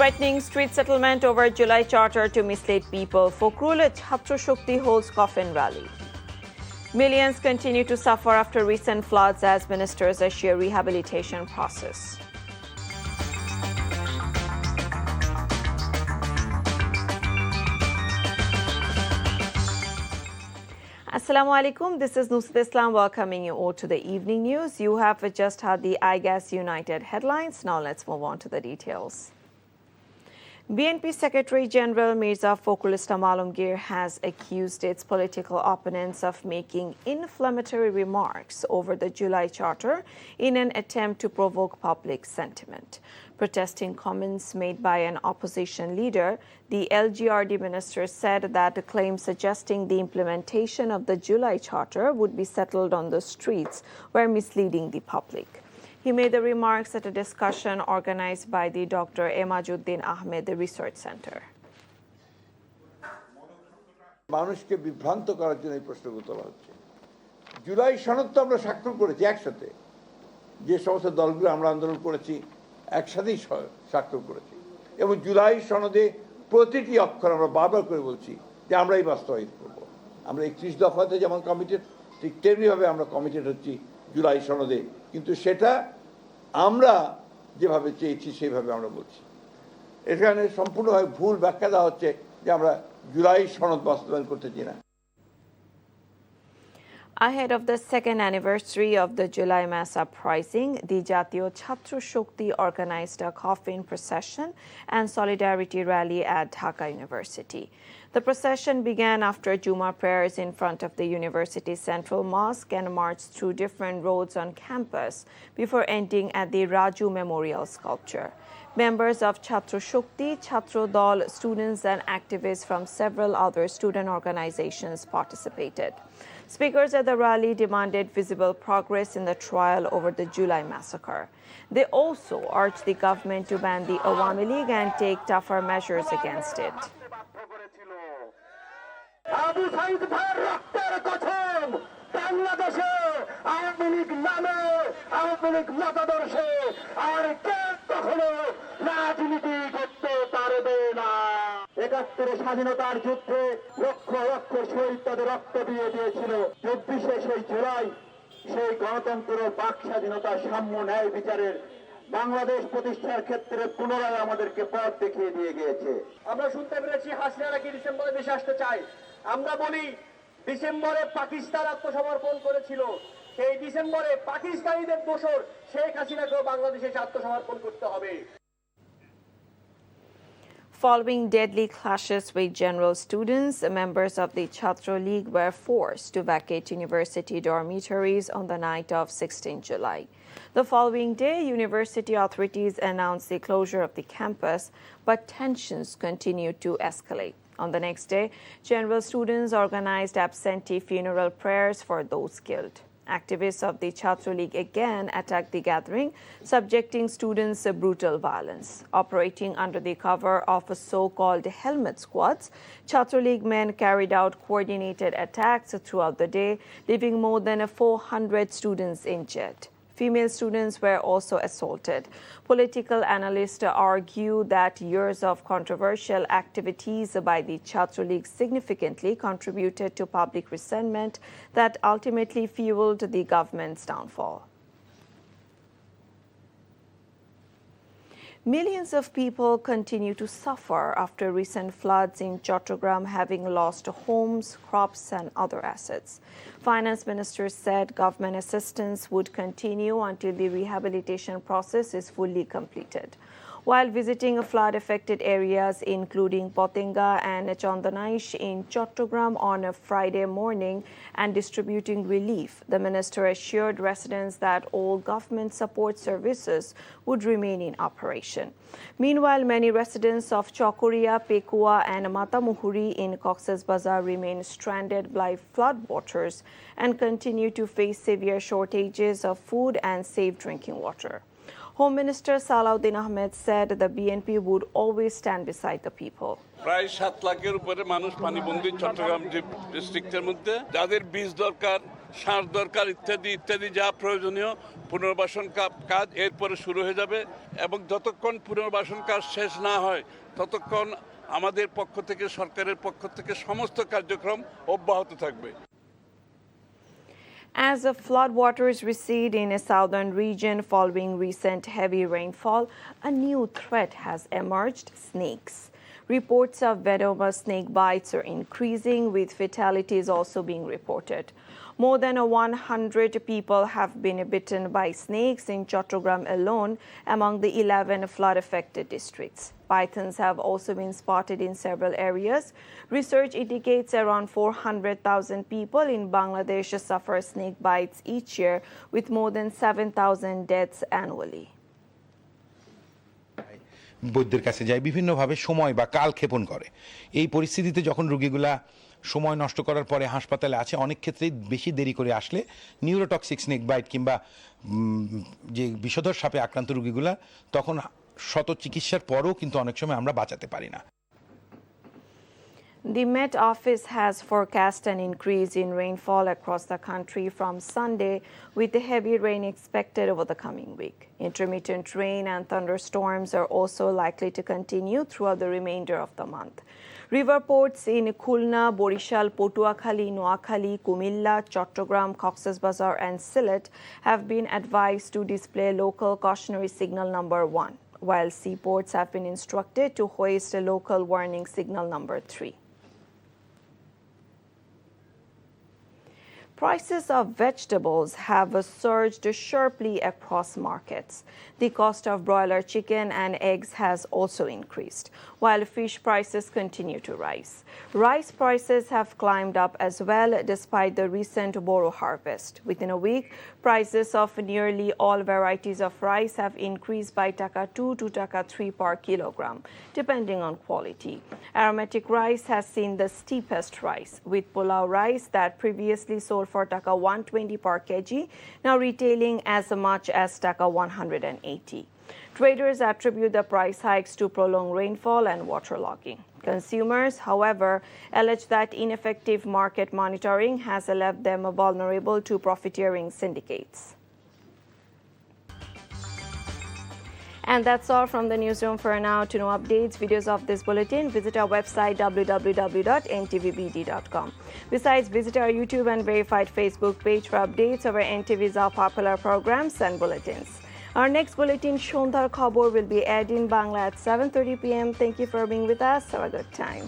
Threatening street settlement over July charter to mislead people. Fokrul Chhatra Shakti holds coffin rally. Millions continue to suffer after recent floods as ministers assure rehabilitation process. Assalamu alaikum. This is Nusrat Islam welcoming you all to the evening news. You have just had the IGAS United headlines. Now let's move on to the details. BNP Secretary General Mirza Fakhrul Islam Alamgir has accused its political opponents of making inflammatory remarks over the July Charter in an attempt to provoke public sentiment. Protesting comments made by an opposition leader, the LGRD minister said that the claim suggesting the implementation of the July Charter would be settled on the streets were misleading the public. He made the remarks at a discussion organized by the Dr. Emajuddin Ahmed Research Center. মানুষকে বিভ্রান্ত করার জন্য এই প্রশ্নগুলো তোলা হচ্ছে। জুলাই সনদ তো আমরা স্বাক্ষর করেছি একসাথে, যে সমস্ত দলগুলো আমরা আন্দোলন করেছি একসাথেই স্বাক্ষর করেছি, এবং জুলাই সনদে প্রতিটি অক্ষর আমরা বারবার করে বলছি যে আমরাই বাস্তবায়িত করব। আমরা 31 দফাতে যেমন কমিটেড, ঠিক তেমনিভাবে আমরা কমিটেড হচ্ছি জুলাই সনদে, কিন্তু সেটা আমরা যেভাবে চেয়েছি সেইভাবে আমরা বলছি। এখানে সম্পূর্ণভাবে ভুল ব্যাখ্যা দেওয়া হচ্ছে যে আমরা জুলাই সনদ বাস্তবায়ন করতে চাই না। Ahead of the second anniversary of the July mass uprising, the Jatiyo Chhatra Shakti organized a coffin procession and solidarity rally at Dhaka University. The procession began after Juma prayers in front of the university's central mosque and marched through different roads on campus before ending at the Raju Memorial sculpture. Members of Chhatra Shakti, Chhatra Dal, students and activists from several other student organizations participated. Speakers at the rally demanded visible progress in the trial over the July massacre. They also urged the government to ban the Awami League and take tougher measures against it. বাংলাদেশে আওয়ামী লীগ নামে আওয়ামী লীগ মতাদর্শে আর কেউ কখনো রাজনীতি করতে পারবে না। ৭১ স্বাধীনতার যুদ্ধে লক্ষ লক্ষ শহীদ তাদের রক্ত দিয়ে দিয়েছিল। ২৪শে সেই জুলাই সেই গণতন্ত্র, বাক স্বাধীনতা, সাম্য, ন্যায় বিচারের বাংলাদেশ প্রতিষ্ঠার ক্ষেত্রে পুনরায় আমাদেরকে পথ দেখিয়ে দিয়ে গিয়েছে। আমরা শুনতে পেরেছি হাসিনা নাকি ডিসেম্বরে দেশে আসতে চায়। আমরা বলি ডিসেম্বরে পাকিস্তান আত্মসমর্পণ করেছিল, সেই ডিসেম্বরে পাকিস্তানিদের দোসর শেখ হাসিনাকেও বাংলাদেশে আত্মসমর্পণ করতে হবে। Following deadly clashes with general students, members of the Chhatra League were forced to vacate university dormitories on the night of 16 July. The following day, university authorities announced the closure of the campus, but tensions continued to escalate. On the next day, general students organized absentee funeral prayers for those killed. Activists of the Chhatra League again attacked the gathering, subjecting students to brutal violence. Operating under the cover of so-called helmet squads, Chhatra League men carried out coordinated attacks throughout the day, leaving more than 400 students injured. Female students were also assaulted. Political analysts argue that years of controversial activities by the Chhatra League significantly contributed to public resentment that ultimately fueled the government's downfall. Millions of people continue to suffer after recent floods in Chattogram, having lost homes, crops and other assets. Finance Minister said government assistance would continue until the rehabilitation process is fully completed. While visiting flood-affected areas including Potenga and Chandanaish in Chattogram on a Friday morning and distributing relief, the minister assured residents that all government support services would remain in operation. Meanwhile, many residents of Chokoria, Pekua and Matamuhuri in Cox's Bazar remain stranded by floodwaters and continue to face severe shortages of food and safe drinking water. Home Minister Salahuddin Ahmed said the BNP would always stand beside the people. প্রায় 7 লাখের উপরে মানুষ পানিবন্দী চট্টগ্রাম ডিস্ট্রিক্টের মধ্যে যাদের বীজ দরকার সার দরকার ইত্যাদি ইত্যাদি যা প্রয়োজনীয় পুনর্বাসন কাজ এরপরে শুরু হয়ে যাবে এবং যতক্ষণ পুনর্বাসন কাজ শেষ না হয় ততক্ষণ আমাদের পক্ষ থেকে সরকারের পক্ষ থেকে সমস্ত কার্যক্রম অব্যাহত থাকবে As the floodwaters recede in a southern region following recent heavy rainfall, a new threat has emerged: snakes. Reports of venomous snake bites are increasing, with fatalities also being reported. More than 100 people have been bitten by snakes in Chattogram alone among the 11 flood-affected districts. Pythons have also been spotted in several areas. Research indicates around 400,000 people in Bangladesh suffer snake bites each year, with more than 7,000 deaths annually. বৈদ্যের কাছে যায় বিভিন্নভাবে সময় বা কাল ক্ষেপণ করে এই পরিস্থিতিতে যখন রোগীগুলা সময় নষ্ট করার পরে হাসপাতালে আছে অনেক ক্ষেত্রেই বেশি দেরি করে আসলে নিউরোটক্সিক স্নেক বাইট কিংবা যে বিষধর সাপে আক্রান্ত রোগীগুলা তখন শত চিকিৎসার পরও কিন্তু অনেক সময় আমরা বাঁচাতে পারি না The Met Office has forecast an increase in rainfall across the country from Sunday, with the heavy rain expected over the coming week. Intermittent rain and thunderstorms are also likely to continue throughout the remainder of the month. River ports in Khulna, Borishal, Potuakhali, Noakhali, Kumilla, Chattogram, Cox's Bazar and Sylhet have been advised to display local cautionary signal number 1, while seaports have been instructed to hoist a local warning signal number 3. Prices of vegetables have surged sharply across markets. The cost of broiler chicken and eggs has also increased, while fish prices continue to rise. Rice prices have climbed up as well despite the recent Boro harvest. Within a week, prices of nearly all varieties of rice have increased by taka 2 to taka 3 per kilogram, depending on quality. Aromatic rice has seen the steepest rise, with pulao rice that previously sold for taka 120 per kg, now retailing as much as taka 180. Traders attribute the price hikes to prolonged rainfall and waterlogging. Consumers, however, allege that ineffective market monitoring has left them vulnerable to profiteering syndicates. And that's all from the newsroom for now. To know updates, videos of this bulletin, visit our website www.ntvbd.com. Besides, visit our YouTube and verified Facebook page for updates over NTV's popular programs and bulletins. Our next bulletin, Shondhar Khobor, will be aired in Bangla at 7:30 p.m. Thank you for being with us. Have a good time.